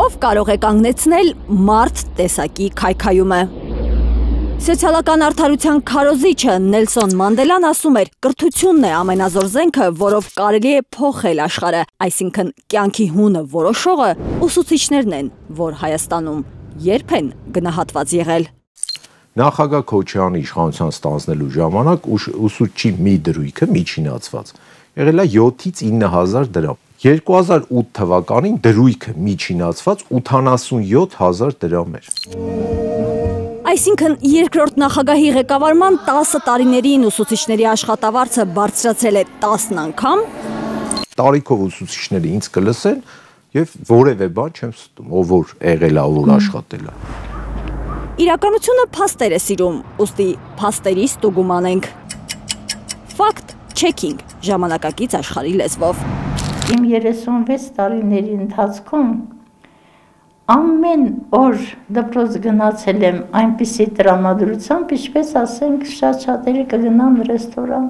Ով կարող է կանգնեցնել մարդ տեսակի քայքայումը։ Սոցիալական արդարության քարոզիչը Նելսոն Մանդելան ասում էր, կրթությունն է ամենազոր զենքը, որով կարելի է փոխել աշխարհը, այսինքն կյանքի հունը որոշողը ուսուցիչներն են, որ Հայաստանում երբ են գնահատված եղել։ Նախագահ Քոչարյանի իշխանության ստանձնելու ժամանակ ուսուցչի մի դրույքը միջինացված եղել է 7-ից 9,000 դրամ։ 2008 թվականին դրույքը միջինացված 87,000 դրամ էր։ Այսինքն երկրորդ նախագահի ղեկավարման 10 տարիներին ուսուցիչների աշխատավարձը բարձրացել է 10 անգամ։ Տարիքով ուսուցիչները ինձ կլսեն եւ որևէ բան չեմ ստում, ով որ եղել է, ով որ աշխատել է։ Իրականությունը փաստեր է սիրում, ուստի փաստերի ստուգում անենք։ Fact checking ժամանակակից աշխարհի լեզվով։ Իմ 36 տարիների ընթացքում ամեն օր դպրոց գնացել եմ այնպիսի տրամադրությամբ, ինչպես ասենք շատ-շատերը կգնան ռեստորան։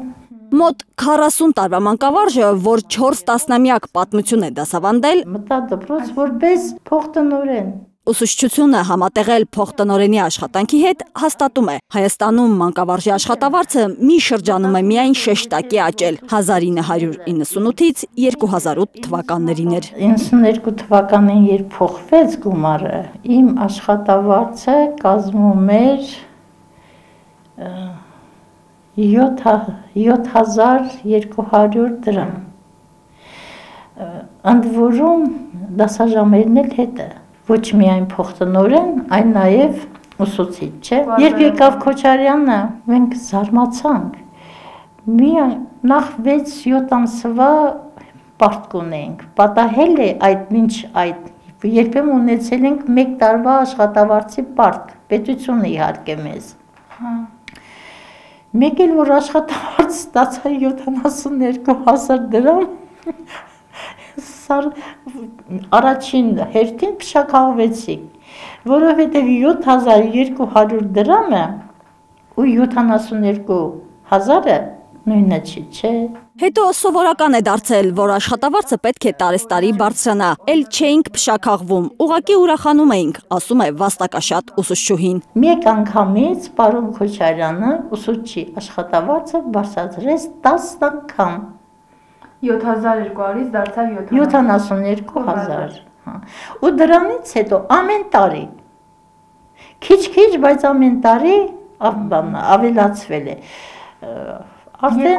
Մոտ 40 տարվա մանկավարժը, որ 4 տասնամյակ պատմություն է դասավանդել, մտա դպրոց որպես փոխտնօրեն։ Ուսուցչությունը համատեղել փոխտնօրենի աշխատանքի հետ հաստատում է։ Հայաստանում մանկավարժի աշխատավարձը մի շրջանում է միայն շեշտակի աճել 1998-ից 2008 թվականներին էր։ 92 թվականին երբ փոխվեց գումարը, իմ աշխատավարձը կազմում էր 7200 դրամ։ Ընդ որում դասաժամերն էլ հետը ոչ միայն փոխտնօրեն, այլ նաև ուսուցիչ, չէ։ Երբ եկավ Քոչարյանը, մենք զարմացանք։ Նախ 6-7 ամսվա պարտք ունենք։ Պատահել է այդ մինչ այդ, երբեմն ունեցել ենք 1 տարվա աշխատավարձի պարտք, պետությունը իհարկե մեզ։ Մեկ էլ որ աշխատավարձ ստացա 72,000 դրամ, առաջին հերթին փշաքաղվեցի, որովհետև 7200 դրամը ու 72,000-ը նույնը չի, չէ։ Հետո սովորական է դարձել, որ աշխատավարձը պետք է տարեստարի բարձրանա, էլ չէինք փշաքաղվում, ուղղակի ուրախանում էինք, ասում է վաստակաշատ ուսուցչուհին։ Մեկ անգամից պարոն Քոչարյանը ուսուցչի աշխատավարձը բարձրացրեց 10 անգամ։ 7200-ից դարձավ 72,000։ Ու դրանից հետո ամեն տարի, քիչ-քիչ, բայց ամեն տարի ավելացվել է։ Արդեն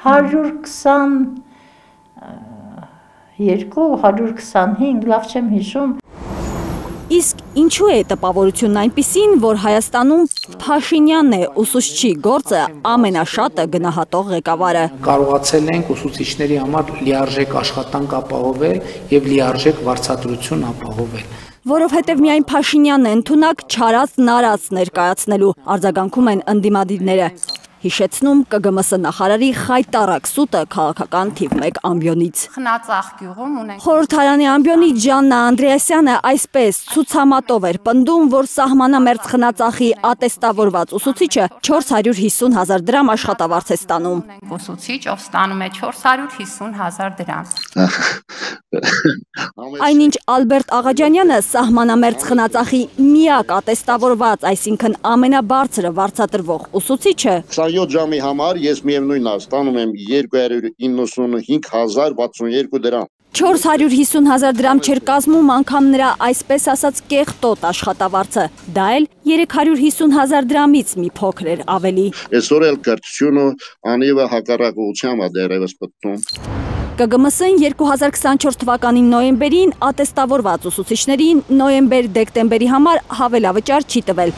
122-125, լավ չեմ հիշում։ Իսկ ինչու է տպավորությունն այնպիսին, որ Հայաստանում Փաշինյանն է ուսուցչի գործը ամենաշատը գնահատող ղեկավարը։ Կարողացել ենք ուսուցիչների համար լիարժեք աշխատանք ապահովել եւ լիարժեք վարձատրություն ապահովել։ Որովհետև միայն Փաշինյանն է ընդունակ չարած-նարած ներկայացնելու, արձագանքում են ընդդիմադիրները։ Հիշեցնում ԿԳՄՍ նախարարի խայտառակ սուտը քաղաքական թիվ 1 ամբիոնից։ Խնածախ գյուղում ունենք։ Խորհրդարանի ամբիոնից Ջաննա Անդրեասյանը այսպես ցուցամատով էր պնդում, որ սահմանամերձ խնածախի ատեստավորված ուսուցիչը 450,000 դրամ աշխատավարձ է ստանում։ Ուսուցիչ, ով ստանում է 450,000 դրամ։ Այնինչ Ալբերտ Աղաջանյանը սահմանամերձ խնածախի միակ ատեստավորված, այսինքն ամենաբարձրը վարձատրվող ուսուցիչը 27 ժամի համար ես միևնույնն է ստանում եմ 295,062 դրամ։ 450,000 դրամ չէր կազմում անգամ նրա այսպես ասած կեղտոտ աշխատավարձը, դա էլ 350,000 դրամից մի փոքր էր ավելի։ Այսօր էլ կրթությունը անիվը հակառակողությամբ է դեռևս պտտում։ ԿԳՄՍ-ն 2024 թվականի նոյեմբերին ատեստավորված ուսուցիչներին նոյեմբեր-դեկտեմբերի համար հավելավճար չի տվել։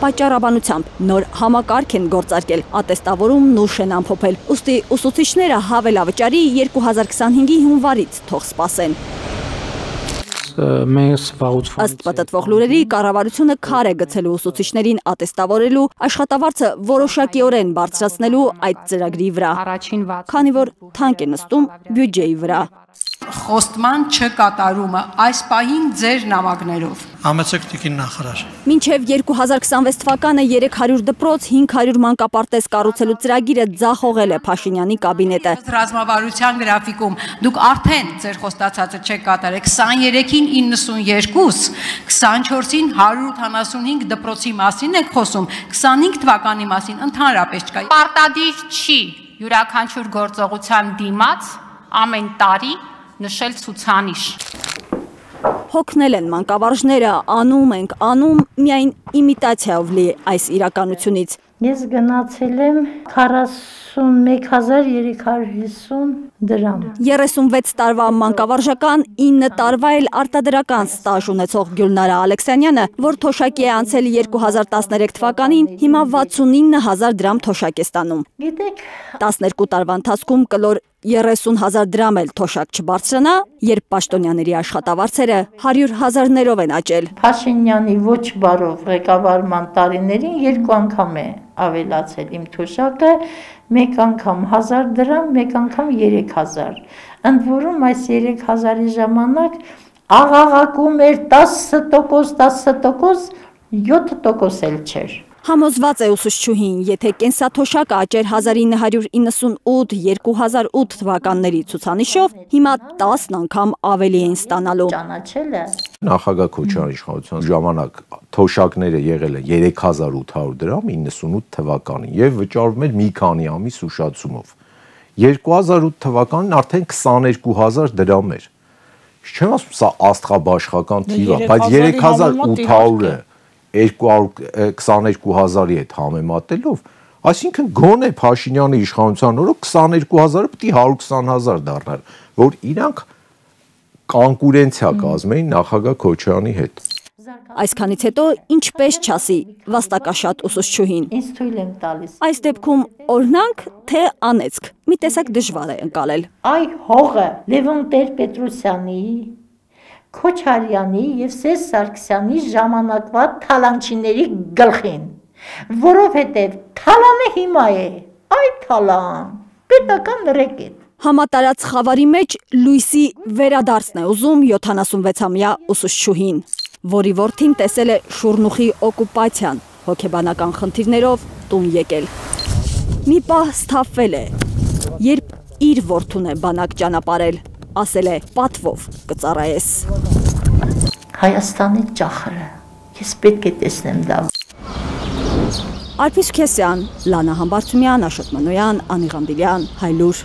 Պատճառաբանությամբ նոր համակարգ են գործարկել, ատեստավորումն ուշ են ամփոփել, ուստի ուսուցիչները հավելավճարի 2025-ի հունվարից թող սպասեն։ Ըստ պատտվող լուրերի, կառավարությունը քար է գցելու ուսուցիչներին ատեստավորելու, աշխատավարձը որոշակիորեն բարձրացնելու այդ ծրագրի վրա, քանի որ թանկ է նստում բյուջեի վրա։ Խոստման չկատարումը այս պահին ձեր նամակներով։ Համեցեք տիկին նախարար։ Մինչև 2026 թվականը 300 դպրոց, 500 մանկապարտեզ կառուցելու ծրագիրը ձախողել է Փաշինյանի կաբինետը։ Ռազմավարության գրաֆիկում դուք արդեն ձեր խոստացածը չեք կատարել, 23-ին 92, 24-ին 185 դպրոցի մասին եք խոսում, 25 թվականի մասին ընդհանրապես չկա։ Պարտադիր չի յուրաքանչյուր գործողության դիմաց ամեն տարի նշել ցուցանիշ։ Հոգնել են մանկավարժները, անում ենք, անում միայն իմիտացիայով լի այս իրականությունից։ Ես գնացել եմ 41350 դրամ։ 36 տարվա մանկավարժական, 9 տարվա էլ արտադրական ստաժ ունեցող Գյուլնարա Ալեքսանյանը, որ թոշակի է անցել 2013 թվականին, հիմա 69000 դրամ թոշակ է ստանում։ Գիտեք, 12 տարվա ընթացքում կլոր 30,000 դրամ էլ թոշակ չբարձրանա, երբ պաշտոնյաների աշխատավարձերը 100,000-ներով են աճել։ Փաշինյանի ոչ բարով ղեկավարման տարիներին 2 անգամ է ավելացել իմ թոշակը, մեկ անգամ 1000 դրամ, մեկ անգամ 3000։ Ընդ որում այս 3000-ի ժամանակ աղաղակում էր 10%, 7% էլ չէր։ Համոզված է ուսուցչուհին, եթե կենսաթոշակը աճեր 1998-2008 թվականների ցուցանիշով, հիմա 10 անգամ ավելի են ստանալու։ Ճանաչելը Նախագահ Քոչարյանի իշխանության ժամանակ թոշակները եղել են 3800 դրամ 98 թվականին եւ վճարվում էր մի քանի ամիս ուշացումով։ 2008 թվականին արդեն 22000 դրամ էր։ Չեմ ասում սա աստղաբաշխական թիվ է, բայց 3800-ը 22000-ի հետ համեմատելով, այսինքն գոնե Փաշինյանի իշխանության օրոք 22000-ը պետք է 120,000 դառնար, որ իրանք կոնկուրենցիա կազմեին նախագահ Քոչարյանի հետ։ Այսքանից հետո ինչպես չասի վաստակաշատ ուսուցչուհին։ ինձ թույլ եմ տալիս։ Այս դեպքում օրհնանք, թե անեծք, մի տեսակ դժվար է ընկալել։ Այ հողը Լևոն Տեր-Պետրոսյանի, Քոչարյանի եւ Սերժ Սարգսյանի ժամանակվա թալանչիների գլխին, որովհետեւ թալանը հիմա է, այ թալան, պետական ռեկետ։ Համատարած խավարի մեջ լույսի վերադարձն է ուզում 76-ամյա ուսուցչուհին, որի որդին տեսել է շուրնուխի օկուպացիան, հոգեբանական խնդիրներով տուն եկել։ Մի պահ սթափվել է, երբ իր որդուն է բանակ ճանապարհել, ասել է պատվով կծառայես։ Հայաստանի ճախրը, ես պետք է տեսնեմ դա։ Արփիս Քեսյան, Լանա Համբարձումյան, Աշոտ Մանոյան, Անի Ղանդիլյան, Հայլուր։